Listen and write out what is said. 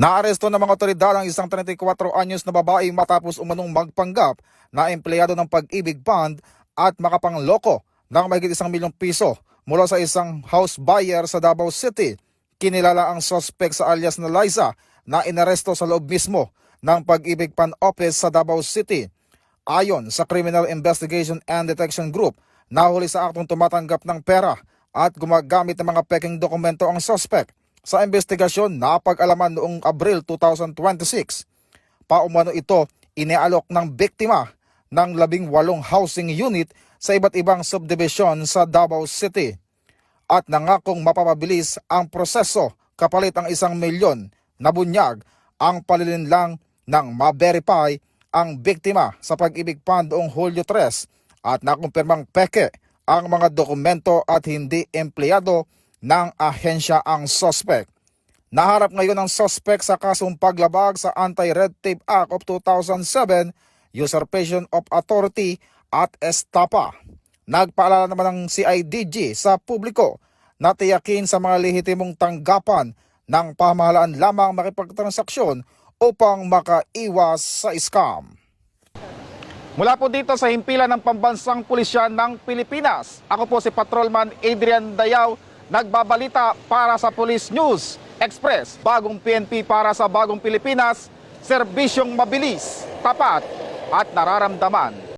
Naaresto ng mga otoridad ang isang 34 anyos na babae matapos umanong magpanggap na empleyado ng Pag-ibig Fund at makapangloko ng mahigit 1 milyong piso mula sa isang house buyer sa Davao City. Kinilala ang suspect sa alias na Liza na inaresto sa loob mismo ng Pag-ibig Fund Office sa Davao City. Ayon sa Criminal Investigation and Detection Group, nahuli sa aktong tumatanggap ng pera at gumagamit ng mga peking dokumento ang suspect. Sa investigasyon, napag-alaman noong Abril 2026, paumano ito inialok ng biktima ng 18 housing unit sa iba't ibang subdivision sa Davao City at nangakong mapapabilis ang proseso kapalit ang 1 milyon na bunyag ang palilinlang ng ma-verify ang biktima sa Pag-ibig Fund noong Hulyo 3 at nakumpirmang peke ang mga dokumento at hindi empleyado ng ahensya ang suspect. Naharap ngayon ang suspect sa kasong paglabag sa Anti-Red Tape Act of 2007, Usurpation of Authority at Estafa. Nagpaalala naman ng CIDG sa publiko na tiyakin sa mga lehitimong tanggapan ng pamahalaan lamang makipagtransaksyon upang makaiwas sa scam. Mula po dito sa himpilan ng Pambansang Pulisya ng Pilipinas, ako po si Patrolman Adrian Dayaw, nagbabalita para sa Police News Express. Bagong PNP para sa bagong Pilipinas, serbisyong mabilis, tapat at nararamdaman.